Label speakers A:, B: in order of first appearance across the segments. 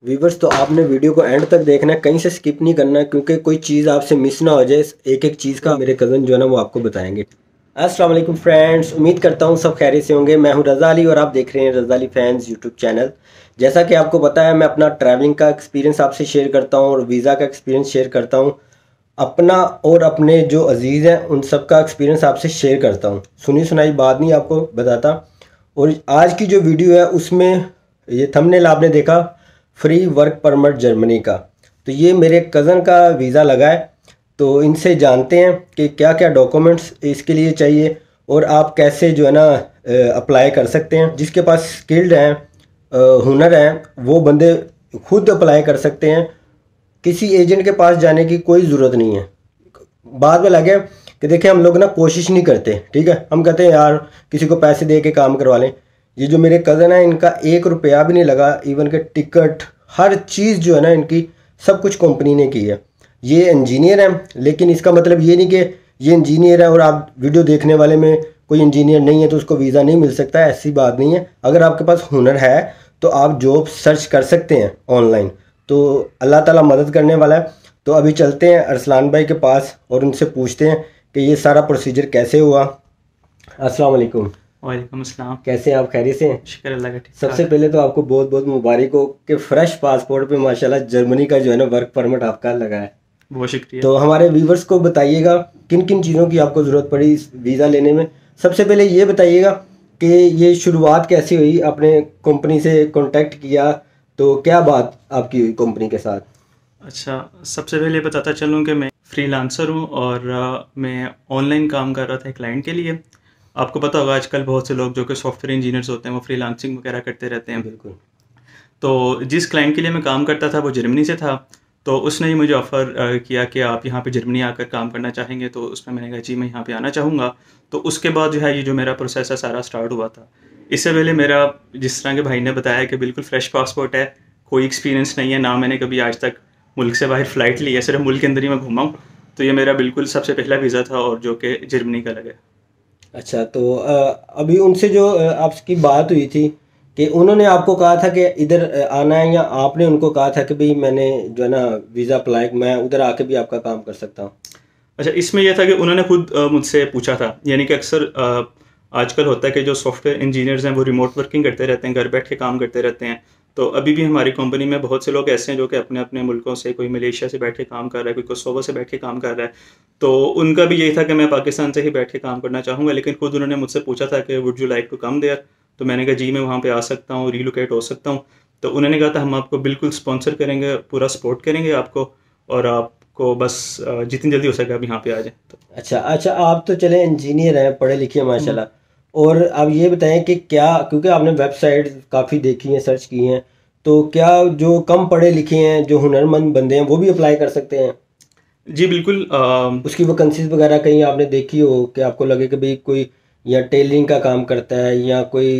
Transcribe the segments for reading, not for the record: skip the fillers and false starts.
A: Viewers, तो आपने video को एंड तक देखना है, कहीं से स्किप नहीं करना है, क्योंकि कोई चीज़ आपसे मिस ना हो जाए। एक एक चीज़ का मेरे कज़न जो है ना वो आपको बताएंगे। अस्सलाम वालेकुम फ्रेंड्स, उम्मीद करता हूँ सब खैरियत से होंगे। मैं हूँ रज़ा अली और आप देख रहे हैं रज़ा अली फैंस यूट्यूब चैनल। जैसा कि आपको पता है, मैं अपना ट्रैवलिंग का एक्सपीरियंस आपसे शेयर करता हूँ और वीज़ा का एक्सपीरियंस शेयर करता हूँ। अपना और अपने जो अजीज़ हैं उन सब का एक्सपीरियंस आपसे शेयर करता हूँ। सुनी सुनाई बात नहीं आपको बताता। और आज की जो वीडियो है उसमें ये थंबनेल आपने देखा, फ्री वर्क परमिट जर्मनी का। तो ये मेरे कज़न का वीज़ा लगा है, तो इनसे जानते हैं कि क्या क्या डॉक्यूमेंट्स इसके लिए चाहिए और आप कैसे जो है ना अप्लाई कर सकते हैं। जिसके पास स्किल्ड हैं, हुनर हैं, वो बंदे खुद अप्लाई कर सकते हैं। किसी एजेंट के पास जाने की कोई ज़रूरत नहीं है। बाद में लगे कि देखिए, हम लोग ना कोशिश नहीं करते, ठीक है, हम कहते हैं यार किसी को पैसे दे के काम करवा लें। ये जो मेरे कज़न है, इनका 1 रुपया भी नहीं लगा। इवन के टिकट, हर चीज़ जो है ना इनकी, सब कुछ कंपनी ने की है। ये इंजीनियर हैं, लेकिन इसका मतलब ये नहीं कि ये इंजीनियर है और आप वीडियो देखने वाले में कोई इंजीनियर नहीं है तो उसको वीज़ा नहीं मिल सकता। ऐसी बात नहीं है। अगर आपके पास हुनर है तो आप जॉब सर्च कर सकते हैं ऑनलाइन। तो अल्लाह ताला मदद करने वाला है। तो अभी चलते हैं अरसलान भाई के पास और उनसे पूछते हैं कि ये सारा प्रोसीजर कैसे हुआ। अस्सलाम वालेकुम।
B: वालेकुम अस्सलाम।
A: कैसे हैं आप? खैरियत से हैं?
B: शुक्र अल्लाह का। ठीक
A: सबसे पहले तो आपको बहुत बहुत मुबारक हो कि फ्रेश पासपोर्ट पे माशाल्लाह जर्मनी का जो है ना वर्क परमिट आपका लगा है।
B: बहुत शुक्रिया।
A: तो हमारे व्यूवर्स को बताइएगा किन किन चीज़ों की आपको ज़रूरत पड़ी इस वीज़ा लेने में। सबसे पहले ये बताइएगा कि ये शुरुआत कैसे हुई, आपने कंपनी से कांटेक्ट किया तो क्या बात आपकी हुई कंपनी के साथ?
B: अच्छा, सबसे पहले बताता चलूँ कि मैं फ्रीलांसर हूँ और मैं ऑनलाइन काम कर रहा था एक क्लाइंट के लिए। आपको पता होगा आजकल बहुत से लोग जो कि सॉफ्टवेयर इंजीनियर्स होते हैं वो फ्रीलांसिंग वगैरह करते रहते हैं।
A: बिल्कुल।
B: तो जिस क्लाइंट के लिए मैं काम करता था वो जर्मनी से था। तो उसने ही मुझे ऑफ़र किया कि आप यहाँ पे जर्मनी आकर काम करना चाहेंगे। तो उसमें मैंने कहा जी मैं यहाँ पे आना चाहूँगा। तो उसके बाद जो है ये जो मेरा प्रोसेस है सारा स्टार्ट हुआ था। इससे पहले मेरा, जिस तरह के भाई ने बताया कि बिल्कुल फ्रेश पासपोर्ट है, कोई एक्सपीरियंस नहीं है, ना मैंने कभी आज तक मुल्क से बाहर फ़्लाइट ली है, सिर्फ मुल्क के अंदर ही मैं घूमा हूँ। तो ये मेरा बिल्कुल सबसे पहला वीज़ा था और जो कि जर्मनी का लगा।
A: अच्छा, तो अभी उनसे जो आपकी बात हुई थी कि उन्होंने आपको कहा था कि इधर आना है, या आपने उनको कहा था कि भाई मैंने जो है ना वीज़ा अप्लाई, मैं उधर आके भी आपका काम कर सकता हूँ?
B: अच्छा, इसमें यह था कि उन्होंने खुद मुझसे पूछा था। यानी कि अक्सर आजकल होता है कि जो सॉफ्टवेयर इंजीनियर्स हैं वो रिमोट वर्किंग करते रहते हैं, घर बैठ के काम करते रहते हैं। तो अभी भी हमारी कंपनी में बहुत से लोग ऐसे हैं जो कि अपने अपने मुल्कों से, कोई मलेशिया से बैठ के काम कर रहा है, कोई कोसोवो से बैठ के काम कर रहा है। तो उनका भी यही था कि मैं पाकिस्तान से ही बैठ के काम करना चाहूँगा, लेकिन खुद उन्होंने मुझसे पूछा था कि would you like to come there. तो मैंने कहा जी मैं वहाँ पे आ सकता हूँ, रीलोकेट हो सकता हूँ। तो उन्होंने कहा था हम आपको बिल्कुल स्पॉन्सर करेंगे, पूरा सपोर्ट करेंगे आपको, और आपको बस जितनी जल्दी हो सके आप यहाँ पे आ जाएं। तो
A: अच्छा अच्छा, आप तो चले इंजीनियर हैं, पढ़े लिखे हैं माशाल्लाह। और अब ये बताएं कि क्या, क्योंकि आपने वेबसाइट काफ़ी देखी हैं, सर्च की हैं, तो क्या जो कम पढ़े लिखे हैं, जो हुनरमंद बंदे हैं, वो भी अप्लाई कर सकते हैं?
B: जी बिल्कुल।
A: उसकी वैकेंसीज वगैरह कहीं आपने देखी हो कि आपको लगे कि भाई कोई या टेलरिंग का काम करता है या कोई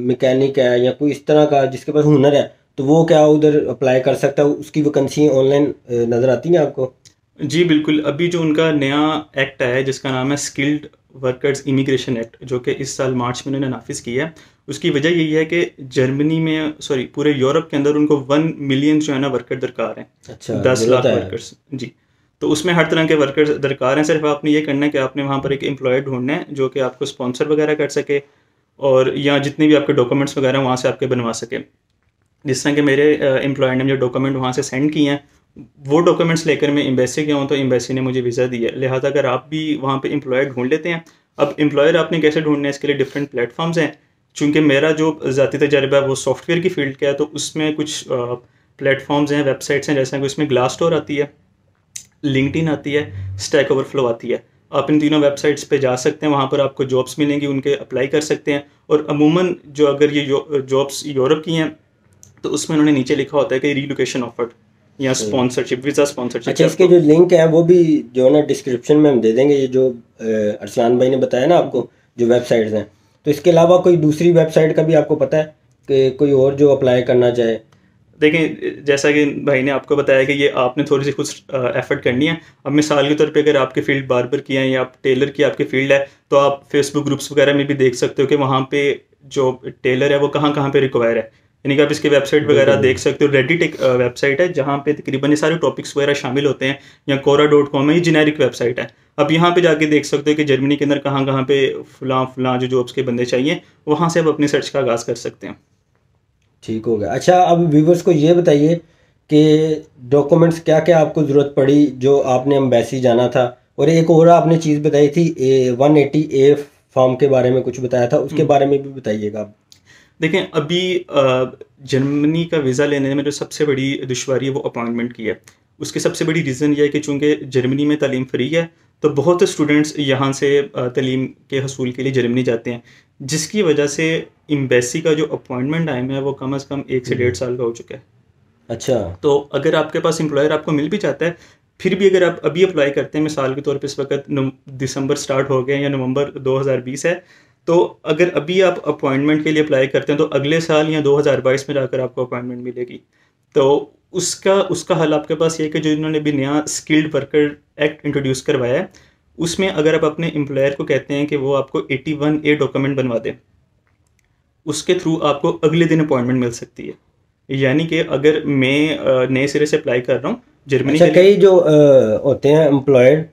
A: मैकेनिक है या कोई इस तरह का जिसके पास हुनर है, तो वो क्या उधर अप्लाई कर सकता है? उसकी वैकेंसी ऑनलाइन नज़र आती हैं आपको?
B: जी बिल्कुल, अभी जो उनका नया एक्ट आया है जिसका नाम है स्किल्ड वर्कर्स इमिग्रेशन एक्ट, जो कि इस साल मार्च में उन्होंने नाफिज़ किया है। उसकी वजह यही है कि जर्मनी में, सॉरी पूरे यूरोप के अंदर उनको 1 मिलियन जो है ना वर्कर दरकार हैं।
A: अच्छा,
B: 10
A: ज़रूरत
B: लाख
A: है।
B: वर्कर्स जी। तो उसमें हर तरह के वर्कर्स दरकार हैं। सिर्फ आपने ये करना है कि आपने वहाँ पर एक एम्प्लॉय ढूंढना है जो कि आपको स्पॉन्सर वगैरह कर सके, और या जितने भी आपके डॉक्यूमेंट्स वगैरह वहाँ से आपके बनवा सके। जिस तरह के मेरे एम्प्लॉयर ने मुझे डॉक्यूमेंट वहाँ से सेंड किए हैं, वो डॉक्यूमेंट्स लेकर मैं एम्बेसी गया हूँ, तो एम्बेसी ने मुझे वीज़ा दिया है। लिहाजा अगर आप भी वहाँ पे एम्प्लॉयर ढूंढ लेते हैं, अब एम्प्लॉयर आपने कैसे ढूंढना है इसके लिए डिफरेंट प्लेटफॉर्म्स हैं। चूँकि मेरा जो ज़ाती तजर्बा है वो सॉफ्टवेयर की फील्ड का है, तो उसमें कुछ प्लेटफॉर्म्स हैं, वेबसाइट्स हैं, जैसे कि उसमें ग्लासडोर आती है, लिंक्डइन आती है, स्टैक ओवरफ्लो आती है। आप इन तीनों वेबसाइट्स पे जा सकते हैं, वहाँ पर आपको जॉब्स मिलेंगी, उनके अप्लाई कर सकते हैं। और अमूमन जो अगर ये जॉब्स यूरोप की हैं तो उसमें उन्होंने नीचे लिखा होता है कि रीलोकेशन ऑफर्ड या स्पॉन्सरशिप, वीज़ा स्पॉन्सरशिप।
A: अच्छा, इसके जो लिंक है वो भी जो है ना डिस्क्रिप्शन में हम दे देंगे, ये जो अरसलान भाई ने बताया ना आपको जो वेबसाइट्स हैं। तो इसके अलावा कोई दूसरी वेबसाइट का भी आपको पता है कि कोई और जो अप्लाई करना चाहे?
B: देखें, जैसा कि भाई ने आपको बताया कि ये आपने थोड़ी सी कुछ एफर्ट करनी है। अब मिसाल के तौर पे अगर आपकी फील्ड बार्बर की है या आप टेलर की आपकी फील्ड है, तो आप फेसबुक ग्रुप्स वगैरह में भी देख सकते हो कि वहाँ पे जो टेलर है वो कहाँ कहाँ पे रिक्वायर है। यानी कि आप इसकी वेबसाइट वगैरह देख सकते हो। रेडिट एक वेबसाइट है जहाँ पे तकरीबन ये सारे टॉपिक्स वगैरह शामिल होते हैं, या कोरा.com है, ये जेनेरिक वेबसाइट है। आप यहाँ पे जाके देख सकते हो कि जर्मनी के अंदर कहाँ कहाँ पे फलां जो जॉब्स के बंदे चाहिए, वहाँ से आप अपनी सर्च का आगाज़ कर सकते हैं।
A: ठीक हो गया। अच्छा, अब व्यूवर्स को ये बताइए कि डॉक्यूमेंट्स क्या क्या आपको ज़रूरत पड़ी जो आपने एम्बेसी जाना था, और एक और आपने चीज़ बताई थी 180A फॉर्म के बारे में कुछ बताया था, उसके बारे में भी बताइएगा आप।
B: देखें, अभी जर्मनी का वीज़ा लेने में जो सबसे बड़ी दुश्वारी है वो अपॉइंटमेंट की है। उसकी सबसे बड़ी रीज़न ये है कि चूँकि जर्मनी में तालीम फ्री है, तो बहुत स्टूडेंट्स यहाँ से तालीम के हसूल के लिए जर्मनी जाते हैं, जिसकी वजह से एम्बेसी का जो अपॉइंटमेंट टाइम है वो कम से कम 1 से 1.5 साल का हो चुका है।
A: अच्छा।
B: तो अगर आपके पास एम्प्लॉयर आपको मिल भी जाता है, फिर भी अगर आप अभी अप्लाई करते हैं, मिसाल के तौर पे इस वक्त दिसंबर स्टार्ट हो गए या नवंबर 2020 है, तो अगर अभी आप अपॉइंटमेंट के लिए अप्लाई करते हैं तो अगले साल या 2022 में जाकर आपको अपॉइंटमेंट मिलेगी। तो उसका उसका हल आपके पास ये है कि जो इन्होंने भी नया स्किल्ड वर्कर एक्ट इंट्रोड्यूस करवाया है, उसमें अगर आप अपने एम्प्लॉयर को कहते हैं कि वो आपको 81A डॉक्यूमेंट बनवा दे, उसके थ्रू आपको अगले दिन अपॉइंटमेंट मिल सकती है। यानी कि अगर मैं नए सिरे से अप्लाई कर रहा हूँ जर्मनी
A: अच्छा,
B: के लिए।
A: कई जो होते हैं एम्प्लॉयड,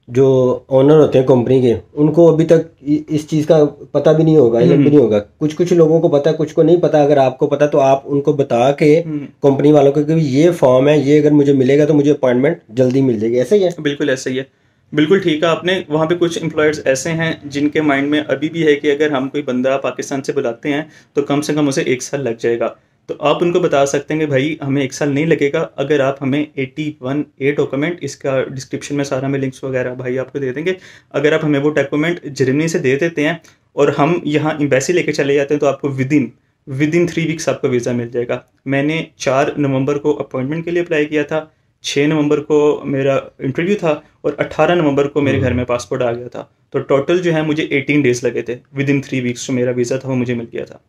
A: जो ओनर होते हैं कंपनी के, उनको अभी तक इस चीज़ का पता भी नहीं होगा, इल्म भी नहीं होगा। कुछ कुछ लोगों को पता है, कुछ को नहीं पता। अगर आपको पता तो आप उनको बता के कंपनी वालों को कि ये फॉर्म है, ये अगर मुझे मिलेगा तो मुझे अपॉइंटमेंट जल्दी मिल जाएगी। ऐसा ही है?
B: बिल्कुल ऐसा ही है, बिल्कुल ठीक है आपने। वहाँ पे कुछ एम्प्लॉयर्स ऐसे हैं जिनके माइंड में अभी भी है कि अगर हम कोई बंदा पाकिस्तान से बुलाते हैं तो कम से कम उसे 1 साल लग जाएगा। तो आप उनको बता सकते हैं कि भाई हमें 1 साल नहीं लगेगा, अगर आप हमें 81A डॉक्यूमेंट, इसका डिस्क्रिप्शन में सारा में लिंक्स वगैरह भाई आपको दे देंगे, अगर आप हमें वो डॉक्यूमेंट जर्मनी से दे देते हैं और हम यहाँ एम्बेसी लेके चले जाते हैं, तो आपको विद इन 3 वीक्स आपको वीज़ा मिल जाएगा। मैंने 4 नवंबर को अपॉइंटमेंट के लिए अप्लाई किया था, 6 नवंबर को मेरा इंटरव्यू था, और 18 नवंबर को मेरे घर में पासपोर्ट आ गया था। तो टोटल जो है मुझे 18 डेज़ लगे थे, विद इन 3 वीक्स जो मेरा वीज़ा था वो मुझे मिल गया था।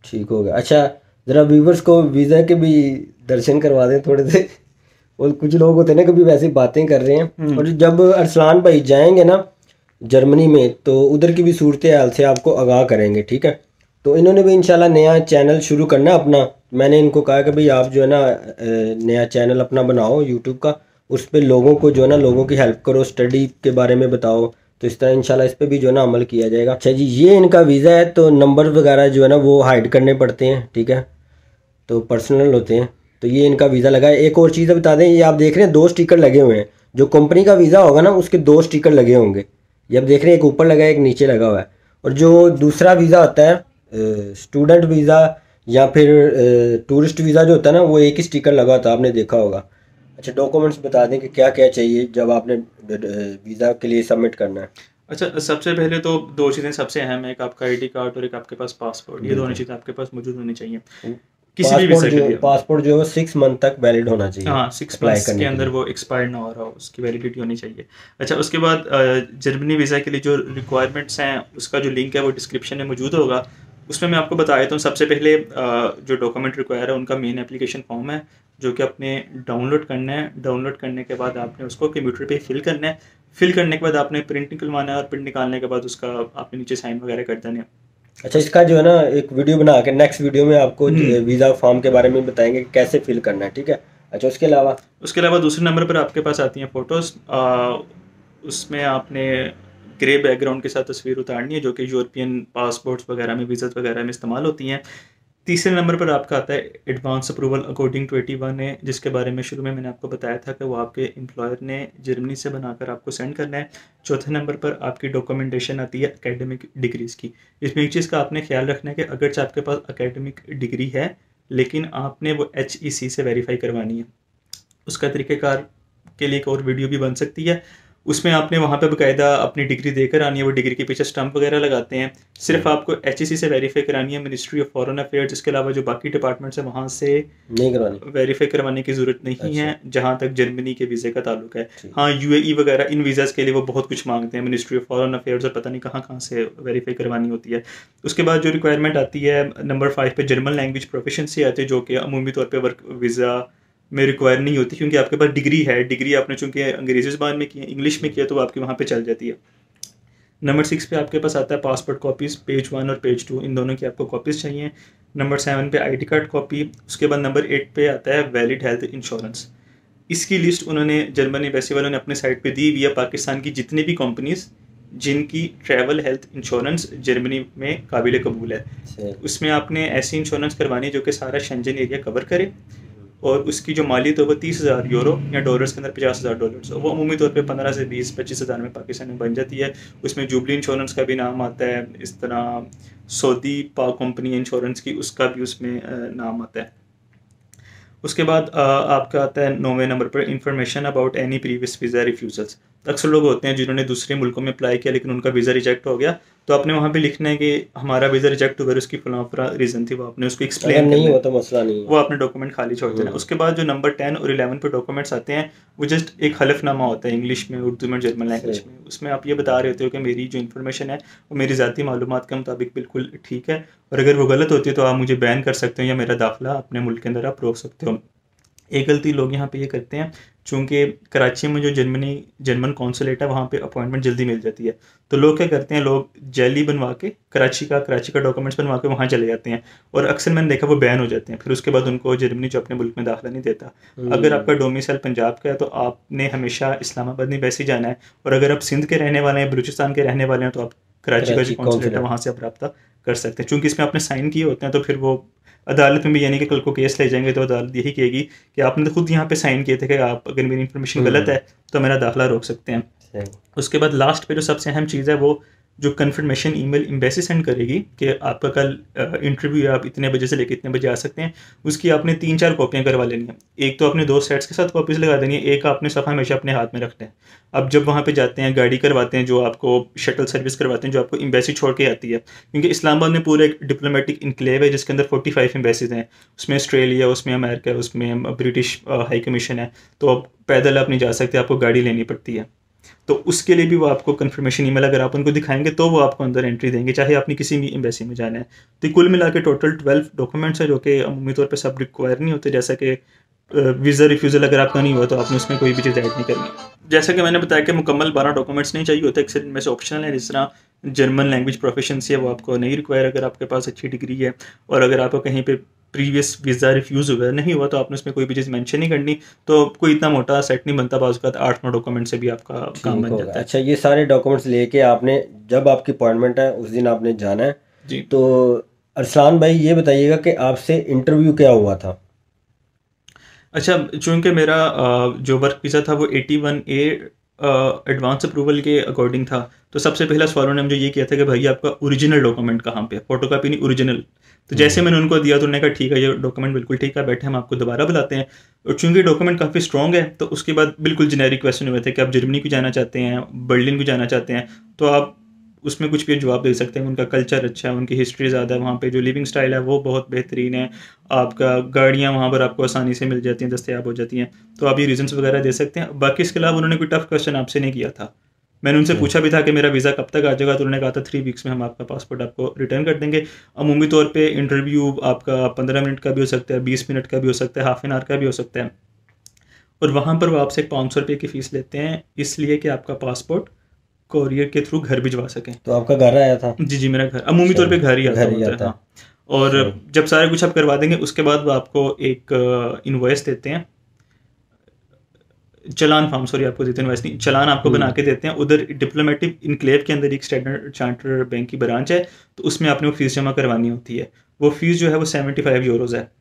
A: ठीक हो गया। अच्छा, ज़रा व्यूवर्स को वीज़ा के भी दर्शन करवा दें थोड़े से। और कुछ लोग होते हैं ना, कभी वैसी बातें कर रहे हैं, और जब अरसलान भाई जाएंगे ना जर्मनी में, तो उधर की भी सूरत हाल से आपको आगाह करेंगे, ठीक है? तो इन्होंने भी इंशाल्लाह नया चैनल शुरू करना है अपना। मैंने इनको कहा कि भाई आप जो है ना नया चैनल अपना बनाओ यूट्यूब का, उस पर लोगों को जो है ना, लोगों की हेल्प करो, स्टडी के बारे में बताओ। तो इस तरह इंशाल्लाह इस पर भी जो है ना अमल किया जाएगा। अच्छा जी, ये इनका वीज़ा है, तो नंबर वगैरह जो है ना वो हाइड करने पड़ते हैं, ठीक है? तो पर्सनल होते हैं। तो ये इनका वीज़ा लगा है। एक और चीज़ बता दें, ये आप देख रहे हैं 2 स्टिकर लगे हुए हैं। जो कंपनी का वीज़ा होगा ना, उसके 2 स्टिकर लगे होंगे। ये आप देख रहे हैं, एक ऊपर लगा है, एक नीचे लगा हुआ है। और जो दूसरा वीज़ा होता है स्टूडेंट वीज़ा या फिर टूरिस्ट वीज़ा जो होता है ना, वो एक ही स्टिकर लगा होता है, आपने देखा होगा। अच्छा, डॉक्यूमेंट्स बता दें कि क्या क्या चाहिए जब आपने वीज़ा के लिए सबमिट करना है।
B: अच्छा, सबसे पहले तो 2 चीज़ें सबसे अहम है, एक आपका ID कार्ड और एक आपके पास पासपोर्ट। ये दोनों चीज़ें आपके पास मौजूद होनी चाहिए किसी भी वीज़ा के लिए।
A: पासपोर्ट जो है 6 मंथ तक वैलिड होना चाहिए।
B: हाँ, 6 मंथ्स के अंदर वो एक्सपायर्ड ना हो रहा हो, उसकी वैलिडिटी होनी चाहिए। अच्छा, उसके बाद जर्मनी वीज़ा के लिए जो रिक्वायरमेंट्स हैं उसका जो लिंक है वो डिस्क्रिप्शन में मौजूद होगा। उसमें मैं आपको बता देता हूँ। सबसे पहले जो डॉक्यूमेंट रिक्वायर है उनका मेन एप्लीकेशन फॉर्म है, जो कि आपने डाउनलोड करना है। डाउनलोड करने के बाद आपने उसको कंप्यूटर पे फिल करना है। फिल करने के बाद आपने प्रिंट निकलवाना है, और प्रिंट निकालने के बाद उसका आपने नीचे साइन वगैरह कर देने हैं।
A: अच्छा, इसका जो है ना एक वीडियो बना के नेक्स्ट वीडियो में आपको वीज़ा फॉर्म के बारे में बताएंगे कि कैसे फिल करना है, ठीक है? अच्छा, उसके अलावा
B: दूसरे नंबर पर आपके पास आती हैं फ़ोटोज़। उसमें आपने ग्रे बैकग्राउंड के साथ तस्वीर उतारनी है, जो कि यूरोपियन पासपोर्ट्स वगैरह में, वीज़ा वगैरह में इस्तेमाल होती हैं। तीसरे नंबर पर आपका आता है advance approval according to 81A, जिसके बारे में शुरू में मैंने आपको बताया था कि वो आपके एम्प्लॉयर ने जर्मनी से बनाकर आपको सेंड करना है। चौथे नंबर पर आपकी डॉक्यूमेंटेशन आती है एकेडमिक डिग्रीज़ की। इसमें एक चीज़ का आपने ख्याल रखना है कि अगरचे आपके पास एकेडमिक डिग्री है, लेकिन आपने वो HEC से वेरीफाई करवानी है। उसका तरीक़ेकार के लिए एक और वीडियो भी बन सकती है। उसमें आपने वहाँ पे बाकायदा अपनी डिग्री देकर आनी है। वो डिग्री के पीछे स्टंप वगैरह लगाते हैं। सिर्फ आपको HEC से वेरीफाई करानी है, मिनिस्ट्री ऑफ फॉरेन अफेयर्स। इसके अलावा जो बाकी डिपार्टमेंट्स हैं वहाँ से
A: नहीं करवानी,
B: वेरीफाई करवाने की ज़रूरत नहीं है, जहाँ तक जर्मनी के वीज़े का ताल्लुक है। हाँ, UAE वगैरह इन वीज़ाज़ के लिए वो बहुत कुछ मांगते हैं, मिनिस्ट्री ऑफ फॉरेन अफेयर्स, और पता नहीं कहाँ कहाँ से वेरीफाई करवानी होती है। उसके बाद जो रिक्वायरमेंट आती है नंबर 5 पे, जर्मन लैंग्वेज प्रोफिशिएंसी आती है, जो कि अमूमी तौर पर वर्क वीज़ा में रिक्वायर नहीं होती, क्योंकि आपके पास डिग्री है। डिग्री आपने चूंकि अंग्रेजी ज़बान में की है, इंग्लिश में किया, तो आपकी वहाँ पे चल जाती है। नंबर 6 पे आपके पास आता है पासपोर्ट कॉपीज़, पेज 1 और पेज 2, इन दोनों की आपको कॉपीज़ चाहिए। नंबर 7 पे आईडी कार्ड कॉपी। उसके बाद नंबर 8 पे आता है वैलिड हेल्थ इंश्योरेंस। इसकी लिस्ट उन्होंने जर्मनी एम्बेसी वालों ने अपने साइट पे दी हुई है, पाकिस्तान की जितनी भी कंपनीज जिनकी ट्रैवल हेल्थ इंश्योरेंस जर्मनी में काबिल कबूल है, उसमें आपने ऐसी इंश्योरेंस करवानी है जो कि सारा शेंजन एरिया कवर करे, और उसकी जो मालियत है वो 30,000 यूरो या डॉलर्स के अंदर $50,000, वो अमूमी तौर पे 15 से 20-25 हज़ार में पाकिस्तान में बन जाती है। उसमें जुबली इंश्योरेंस का भी नाम आता है, इस तरह सऊदी पाक कंपनी इंश्योरेंस की उसका भी उसमें नाम आता है। उसके बाद आपका आता है 9वें नंबर पर information about any previous visa refusals. अक्सर लोग होते हैं जिन्होंने दूसरे मुल्कों में अप्लाई किया लेकिन उनका वीज़ा रिजेक्ट हो गया, तो आपने वहाँ पे लिखना है कि हमारा वीज़ा रिजेक्ट हुआ, उसकी फलां रीज़न थी, वो आपने उसको एक्सप्लेन
A: नहीं हो तो मसला नहीं है,
B: वो आपने डॉक्यूमेंट खाली छोड़ देना। उसके बाद जो नंबर 10 और 11 पे डॉक्यूमेंट्स आते हैं वो जस्ट एक हलफनामा होता है, इंग्लिश में, उर्दू में, जर्मन लैंग्वेज में। उसमें आप ये बता रहे होते हो कि मेरी जो इन्फॉर्मेशन है वो मेरी ज़ाती मालूमात के मुताबिक बिल्कुल ठीक है, और अगर वो गलत होती है तो आप मुझे बैन कर सकते हो या मेरा दाखिला अपने मुल्क के अंदर आप रोक सकते हो। एक गलती लोग यहाँ पे ये करते हैं, चूँकि कराची में जो जर्मन कौंसलेट है वहाँ पे अपॉइंटमेंट जल्दी मिल जाती है, तो लोग क्या करते हैं, लोग जैली बनवा के कराची का डॉक्यूमेंट्स बनवा के वहाँ चले जाते हैं, और अक्सर मैंने देखा वो बैन हो जाते हैं, फिर उसके बाद उनको जर्मनी जो अपने मुल्क में दाखिला नहीं देता। अगर आपका डोमिसाइल पंजाब का है तो आपने हमेशा इस्लामाबाद एम्बेसी जाना है, और अगर आप सिंध के रहने वाले हैं, बलूचिस्तान के रहने वाले हैं, तो आप कराची का जो कौंसलेट है वहाँ से आप रब्ता कर सकते हैं। चूँकि इसमें आपने साइन किए होते हैं तो फिर वो अदालत में भी, यानी कि कल को केस ले जाएंगे तो अदालत यही कहेगी कि आपने तो खुद यहाँ पे साइन किए थे कि आप अगर मेरी इन्फॉर्मेशन गलत है तो मेरा दाखिला रोक सकते हैं। उसके बाद लास्ट पे जो सबसे अहम चीज़ है, वो जो कन्फर्मेशन ईमेल एम्बेसी सेंड करेगी कि आपका कल इंटरव्यू है, आप इतने बजे से लेकर इतने बजे आ सकते हैं, उसकी आपने 3-4 कॉपियाँ करवा लेनी है। एक तो आपने 2 सेट्स के साथ कॉपीज़ लगा देनी है, एक आपने सफ़ा हमेशा अपने हाथ में रखना है। अब जब वहाँ पे जाते हैं, गाड़ी करवाते हैं, जो आपको शटल सर्विस करवाते हैं जो आपको एम्बेसी छोड़ के आती है, क्योंकि इस्लामाबाद में पूरा एक डिप्लोमेटिक इनक्लेव है जिसके अंदर 45 एम्बेसीज हैं, उसमें ऑस्ट्रेलिया, उसमें अमेरिका, उसमें ब्रिटिश हाई कमीशन है, तो अब पैदल आप नहीं जा सकते, आपको गाड़ी लेनी पड़ती है। तो उसके लिए भी वो आपको कंफर्मेशन ईमेल अगर आप उनको दिखाएंगे तो वो आपको अंदर एंट्री देंगे, चाहे आपने किसी भी एम्बेसी में जाना है। तो कुल मिला के टोटल 12 डॉक्यूमेंट्स है जो कि अमूमी तौर पे सब रिक्वायर नहीं होते, जैसा कि वीज़ा रिफ्यूज़ल अगर आपका नहीं हुआ तो आपने उसमें कोई भी चीज़ ऐड नहीं करनी। जैसा कि मैंने बताया कि मुकम्मल 12 डॉक्यूमेंट्स नहीं चाहिए होते, अक्सर इनमें से ऑप्शनल है, जिस तरह जर्मन लैंग्वेज प्रोफिशिएंसी है वो आपको नहीं रिक्वायर अगर आपके पास अच्छी डिग्री है, और अगर आपको कहीं पे प्रीवियस वीज़ा रिफ्यूज़ हुआ नहीं हुआ तो आपने उसमें कोई भी चीज़ मेंशन नहीं करनी, तो कोई इतना मोटा सेट नहीं बनता, बाज़ औक़ात 8-9 डॉक्यूमेंट से भी आपका काम बन जाता है।
A: अच्छा, ये सारे डॉक्यूमेंट्स लेके आपने जब आपकी अपॉइंटमेंट है उस दिन आपने जाना है
B: जी।
A: तो अरसलान भाई ये बताइएगा कि आपसे इंटरव्यू क्या हुआ था?
B: अच्छा, चूँकि मेरा जो वर्क वीज़ा था वो 81A एडवांस अप्रूवल के अकॉर्डिंग था, तो सबसे पहला सवाल उन्होंने मुझे ये किया था कि भाई आपका ओरिजिनल डॉक्यूमेंट कहाँ पे है, फोटो कापी नहीं, ओरिजिनल। तो जैसे मैंने उनको दिया तो उन्होंने कहा ठीक है, ये डॉक्यूमेंट बिल्कुल ठीक है, बैठे हम आपको दोबारा बुलाते हैं। और चूँकि डॉक्यूमेंट काफ़ी स्ट्रॉन्ग है तो उसके बाद बिल्कुल जेनेरिक क्वेश्चन हुए थे कि आप जर्मनी को जाना चाहते हैं, बर्लिन को जाना चाहते हैं, तो आप उसमें कुछ भी जवाब दे सकते हैं। उनका कल्चर अच्छा है, उनकी हिस्ट्री ज़्यादा है, वहाँ पे जो लिविंग स्टाइल है वो बहुत बेहतरीन है, आपका गाड़ियाँ वहाँ पर आपको आसानी से मिल जाती हैं, दस्तयाब हो जाती हैं, तो आप ये रीजंस वगैरह दे सकते हैं। बाकी इसके अलावा उन्होंने कोई टफ क्वेश्चन आपसे नहीं किया था। मैंने उनसे पूछा भी था कि मेरा वीज़ा कब तक आ जाएगा, तो उन्होंने कहा था 3 वीक्स में हम आपका पासपोर्ट आपको रिटर्न कर देंगे। अमूमी तौर पे इंटरव्यू आपका 15 मिनट का भी हो सकता है, 20 मिनट का भी हो सकता है, हाफ एन आवर का भी हो सकता है, और वहाँ पर वो आपसे 500 रुपये की फ़ीस लेते हैं, इसलिए कि आपका पासपोर्ट कोरियर के थ्रू घर भिजवा सकें।
A: तो आपका घर आया था?
B: जी, मेरा घर अमूमी तौर पे घर ही आता है। हाँ, और जब सारा कुछ आप करवा देंगे उसके बाद वो आपको एक इनवॉइस देते हैं, चलान फॉर्म, सॉरी आपको देते हैं इनवॉइस नहीं, चलान आपको बना के देते हैं। उधर डिप्लोमेटिक इनक्लेव के अंदर एक स्टैंडर्ड चार्टर्ड बैंक की ब्रांच है, तो उसमें आपने वो फीस जमा करवानी होती है। वो फीस जो है वो 75 यूरोज़ है,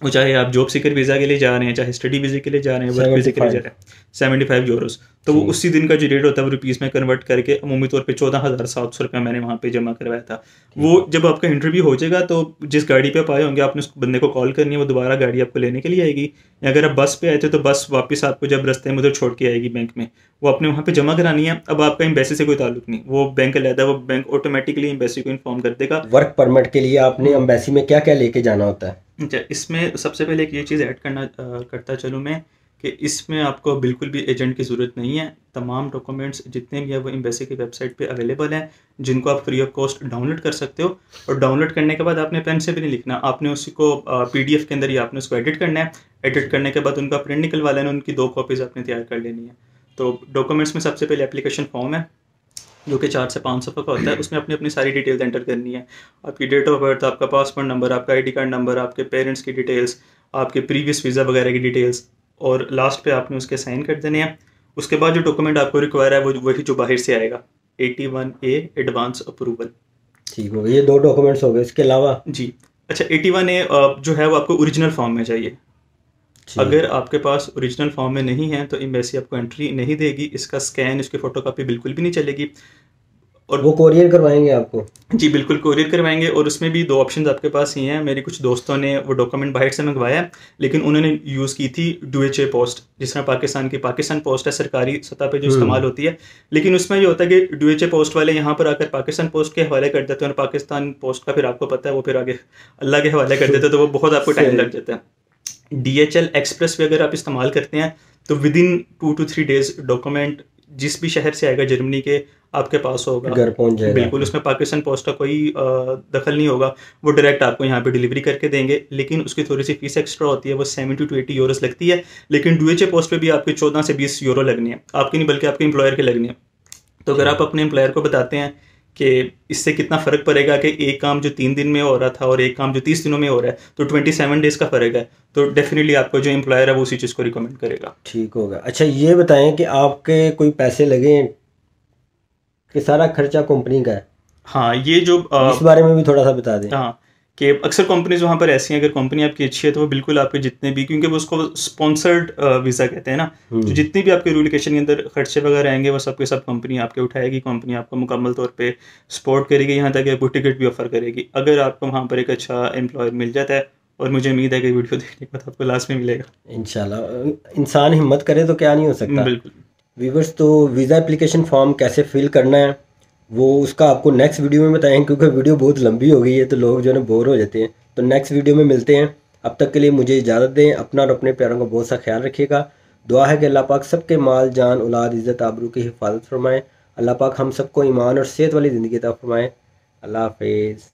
B: वो चाहे आप जॉब सीकर वीज़ा के लिए जा रहे हैं, चाहे स्टडी वीज़ा के लिए जा रहे हैं, वर्क वीज़ा के लिए जा रहे हैं, 75 यूरोज़। तो वो उसी दिन का जो रेट होता है वो रुपीज़ में कन्वर्ट करके अमूमी तौर पे 14,700 रुपये मैंने वहाँ पे जमा करवाया था। वो जब आपका इंटरव्यू हो जाएगा तो जिस गाड़ी पे आप आए होंगे आपने उस बंदे को कॉल करनी है, वो दोबारा गाड़ी आपको लेने के लिए आएगी, या अगर आप बस पे आए थे तो बस वापस आपको जब रास्ते में उधर छोड़ के आएगी बैंक में, वो आपने वहाँ पे जमा करानी है। अब आपका एम्बेसी से कोई ताल्लुक नहीं, वो बैंक अलग है, वो बैंक ऑटोमेटिकली एम्बेसी को इन्फॉर्म कर देगा।
A: वर्क परमिट के लिए आपने एम्बेसी में क्या क्या लेके जाना होता है?
B: अच्छा, इसमें सबसे पहले एक ये चीज़ ऐड करता चलूँ मैं कि इसमें आपको बिल्कुल भी एजेंट की ज़रूरत नहीं है। तमाम डॉक्यूमेंट्स जितने भी है वो एम्बेसी की वेबसाइट पे अवेलेबल हैं, जिनको आप फ्री ऑफ कॉस्ट डाउनलोड कर सकते हो। और डाउनलोड करने के बाद आपने पेन से भी नहीं लिखना, आपने उसी को PDF के अंदर ही आपने उसको एडिट करना है। एडिट करने के बाद उनका प्रिंट निकलवा लेना, उनकी 2 कॉपीज़ आपने तैयार कर लेनी है। तो डॉक्यूमेंट्स में सबसे पहले एप्लीकेशन फॉर्म है, जो कि 4 से 5 सफ़ा का होता है। उसमें अपनी अपनी सारी डिटेल्स एंटर करनी है, आपकी डेट ऑफ बर्थ, आपका पासपोर्ट नंबर, आपका आईडी कार्ड नंबर, आपके पेरेंट्स की डिटेल्स, आपके प्रीवियस वीज़ा वगैरह की डिटेल्स, और लास्ट पे आपने उसके साइन कर देने हैं। उसके बाद जो डॉक्यूमेंट आपको रिक्वायर है वो वही जो बाहर से आएगा, 81A एडवांस अप्रूवल।
A: ठीक हो गया, ये 2 डॉक्यूमेंट्स हो गए, इसके अलावा?
B: जी, अच्छा, 81A जो है वो आपको ओरिजिनल फॉर्म में चाहिए। अगर आपके पास ओरिजिनल फॉर्म में नहीं है तो एम्बेसी आपको एंट्री नहीं देगी, इसका स्कैन, इसकी फ़ोटोकॉपी बिल्कुल भी नहीं चलेगी। और
A: वो कोरियर करवाएंगे आपको?
B: जी बिल्कुल, कोरियर करवाएंगे। और उसमें भी 2 ऑप्शन आपके पास ही हैं। मेरे कुछ दोस्तों ने वो डॉक्यूमेंट बाहर से मंगवाया, लेकिन उन्होंने यूज़ की थी DHA पोस्ट, जिस तरह पाकिस्तान की पाकिस्तान पोस्ट है, सरकारी सतह पे जो इस्तेमाल होती है। लेकिन उसमें ये होता है कि DHA पोस्ट वाले यहाँ पर आकर पाकिस्तान पोस्ट के हवाले कर देते हैं, और पाकिस्तान पोस्ट का फिर आपको पता है वो फिर आगे अल्लाह के हवाले कर देते हैं, तो वो बहुत आपको टाइम लग जाता है। DHL एक्सप्रेस भी अगर आप इस्तेमाल करते हैं तो with in 2 to 3 days document जिस भी शहर से आएगा जर्मनी के, आपके पास होगा,
A: घर पहुंच जाएगा।
B: बिल्कुल, उसमें पाकिस्तान पोस्ट का कोई दखल नहीं होगा। वो डायरेक्ट आपको यहाँ पे डिलीवरी करके देंगे, लेकिन उसकी थोड़ी सी फीस एक्स्ट्रा होती है, वो 70 to 80 यूरोस लगती है। लेकिन DHA पोस्ट पे भी आपके 14 से 20 यूरो लगनी है, आपकी नहीं बल्कि आपके एम्प्लॉयर के लगनी है। तो अगर आप अपने एम्प्लॉयर को बताते हैं कि इससे कितना फ़र्क पड़ेगा कि एक काम जो 3 दिन में हो रहा था और एक काम जो 30 दिनों में हो रहा है, तो 27 डेज़ का फ़र्क है, तो डेफिनेटली आपको जो एम्प्लॉयर है वो उसी चीज़ को रिकमेंड करेगा।
A: ठीक होगा। अच्छा, ये बताएं कि आपके कोई पैसे लगे हैं कि सारा खर्चा कंपनी का है?
B: हाँ, ये जो
A: इस बारे में भी थोड़ा सा बता दें।
B: हाँ, कि अक्सर कंपनीज वहाँ पर ऐसी हैं, अगर कंपनी आपकी अच्छी है तो वो बिल्कुल आपके जितने भी, क्योंकि वो उसको स्पॉन्सर्ड वीज़ा कहते हैं ना, तो जितनी भी आपके रिलोकेशन के अंदर खर्चे वगैरह आएंगे वो सब के सब कंपनी आपके उठाएगी, कंपनी आपको मुकम्मल तौर पे सपोर्ट करेगी, यहाँ तक कि आपको टिकट भी ऑफर करेगी, अगर आपको वहाँ पर एक अच्छा एम्प्लॉयर मिल जाता है। और मुझे उम्मीद है कि वीडियो देखने के बाद आपको लास्ट में मिलेगा
A: इंशाल्लाह। इंसान हिम्मत करे तो क्या नहीं हो सकता।
B: बिल्कुल।
A: व्यूअर्स, तो वीज़ा एप्लीकेशन फॉर्म कैसे फिल करना है वो उसका आपको नेक्स्ट वीडियो में बताएं, क्योंकि वीडियो बहुत लंबी हो गई है तो लोग जो है ना बोर हो जाते हैं। तो नेक्स्ट वीडियो में मिलते हैं, अब तक के लिए मुझे इजाज़त दें। अपना और अपने प्यारों का बहुत सा ख्याल रखिएगा। दुआ है कि अल्लाह पाक सबके माल, जान, औलाद, इज़्ज़त, आबरू की हिफाजत फरमाए। अल्लाह पाक हम सबको ईमान और सेहत वाली ज़िंदगी अता फरमाए। अल्लाह हाफिज़।